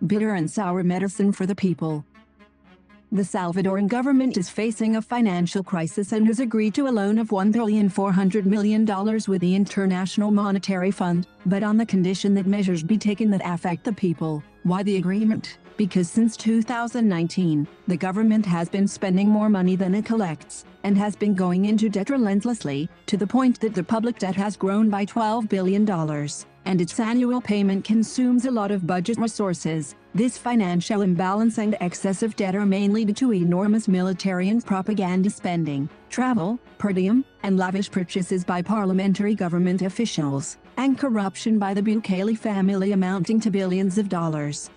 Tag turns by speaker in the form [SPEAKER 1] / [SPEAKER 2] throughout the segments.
[SPEAKER 1] bitter and sour medicine for the people. The Salvadoran government is facing a financial crisis and has agreed to a loan of $1.4 billion with the International Monetary Fund, but on the condition that measures be taken that affect the people. Why the agreement? Because since 2019, the government has been spending more money than it collects, and has been going into debt relentlessly, to the point that the public debt has grown by $12 billion, and its annual payment consumes a lot of budget resources. This financial imbalance and excessive debt are mainly due to enormous military and propaganda spending, travel, per diem, and lavish purchases by parliamentary government officials, and corruption by the Bukele family amounting to billions of dollars.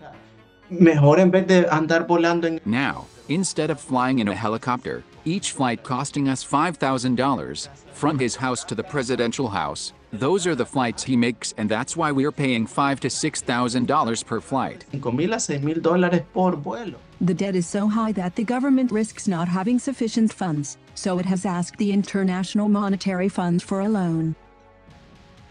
[SPEAKER 2] Mejor en vez de andar volando en...
[SPEAKER 3] Now, instead of flying in a helicopter, each flight costing us $5,000, from his house to the presidential house, those are the flights he makes, and that's why we're paying $5,000 to $6,000 per flight.
[SPEAKER 2] $5,000 a $6,000 por vuelo.
[SPEAKER 1] The debt is so high that the government risks not having sufficient funds, so it has asked the International Monetary Fund for a loan.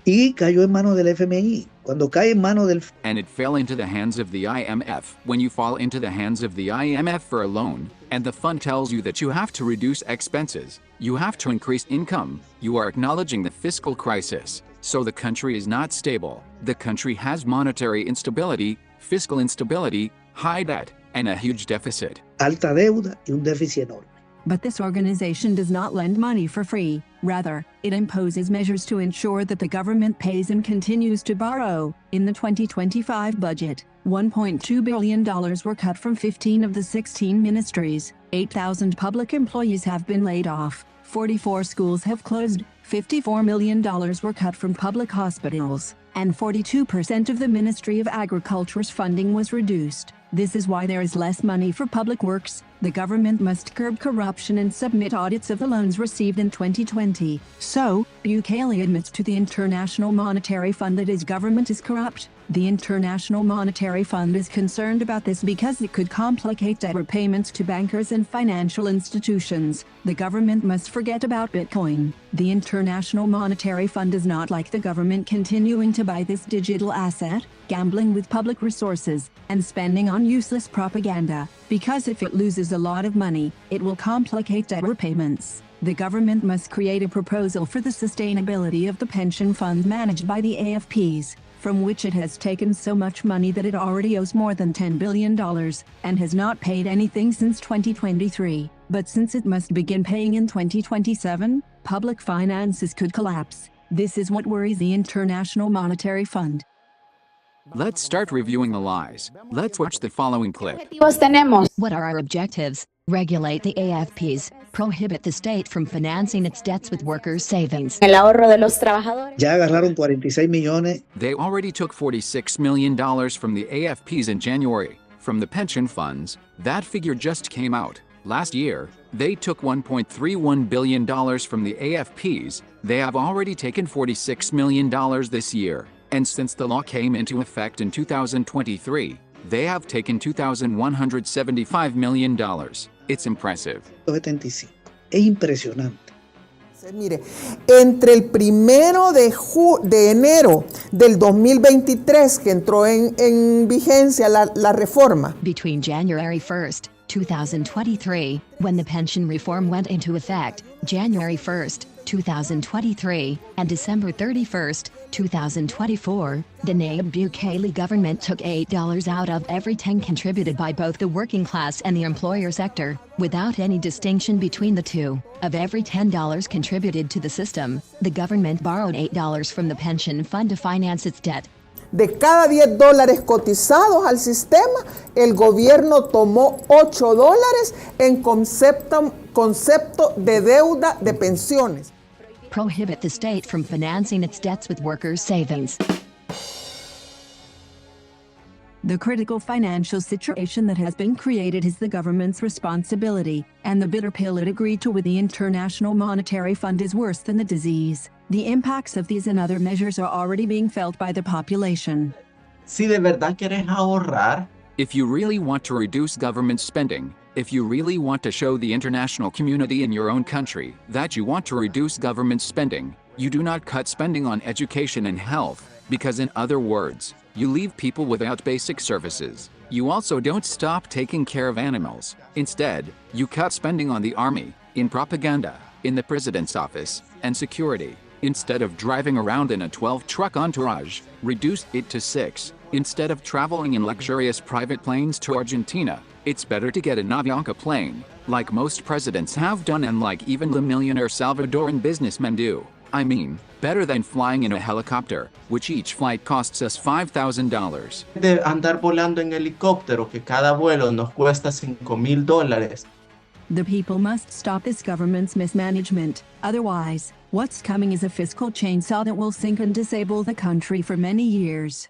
[SPEAKER 4] Y cayó en manos del FMI. Cuando cae en manos del...
[SPEAKER 3] And it fell into the hands of the IMF. When you fall into the hands of the IMF for a loan, and the fund tells you that you have to reduce expenses, you have to increase income, you are acknowledging the fiscal crisis. So the country is not stable. The country has monetary instability, fiscal instability, high debt, and a huge deficit.
[SPEAKER 4] Alta deuda y un déficit enorme.
[SPEAKER 1] But this organization does not lend money for free. Rather, it imposes measures to ensure that the government pays and continues to borrow. In the 2025 budget, $1.2 billion were cut from 15 of the 16 ministries, 8,000 public employees have been laid off, 44 schools have closed, $54 million were cut from public hospitals, and 42% of the Ministry of Agriculture's funding was reduced. This is why there is less money for public works. The government must curb corruption and submit audits of the loans received in 2020. So, Bukele admits to the International Monetary Fund that his government is corrupt. The International Monetary Fund is concerned about this because it could complicate debt repayments to bankers and financial institutions. The government must forget about Bitcoin. The International Monetary Fund does not like the government continuing to buy this digital asset, gambling with public resources, and spending on useless propaganda, because if it loses a lot of money, it will complicate debt repayments. The government must create a proposal for the sustainability of the pension fund managed by the AFPs, from which it has taken so much money that it already owes more than $10 billion, and has not paid anything since 2023. But since it must begin paying in 2027, public finances could collapse. This is what worries the International Monetary Fund.
[SPEAKER 3] Let's start reviewing the lies. Let's watch the following clip.
[SPEAKER 5] What are our objectives? Regulate the AFPs, prohibit the state from financing its debts with workers' savings.
[SPEAKER 4] Ya agarraron 46 millones.
[SPEAKER 3] They already took $46 million from the AFPs in January. From the pension funds, that figure just came out. Last year, they took $1.31 billion from the AFPs. They have already taken $46 million this year. And since the law came into effect in 2023, they have taken $2,175 million. It's impressive.
[SPEAKER 4] 75. Es impresionante.
[SPEAKER 6] Mire, entre el 1 de enero del 2023 que entró en vigencia la reforma.
[SPEAKER 5] Between January 1st, 2023, when the pension reform went into effect, January 1st, 2023, and December 31st, 2024, the Nayib Bukele government took $8 out of every 10 contributed by both the working class and the employer sector, without any distinction between the two. Of every $10 contributed to the system, the government borrowed $8 from the pension fund to finance its debt.
[SPEAKER 6] De cada $10 cotizados al sistema, el gobierno tomó $8 en concepto de deuda de pensiones.
[SPEAKER 5] Prohibit the state from financing its debts with workers' savings.
[SPEAKER 1] The critical financial situation that has been created is the government's responsibility, and the bitter pill it agreed to with the International Monetary Fund is worse than the disease. The impacts of these and other measures are already being felt by the population.
[SPEAKER 2] Si de verdad quieres ahorrar,
[SPEAKER 3] if you really want to reduce government spending, if you really want to show the international community in your own country that you want to reduce government spending, you do not cut spending on education and health, because in other words, you leave people without basic services. You also don't stop taking care of animals. Instead, you cut spending on the army, in propaganda, in the president's office, and security. Instead of driving around in a 12-truck entourage, reduce it to 6. Instead of traveling in luxurious private planes to Argentina, it's better to get an Avianca plane, like most presidents have done and like even the millionaire Salvadoran businessmen do. I mean, better than flying in a helicopter, which each flight costs us $5,000.
[SPEAKER 2] De andar volando en helicóptero, que cada vuelo nos cuesta $5,000.
[SPEAKER 1] The people must stop this government's mismanagement. Otherwise, what's coming is a fiscal chainsaw that will sink and disable the country for many years.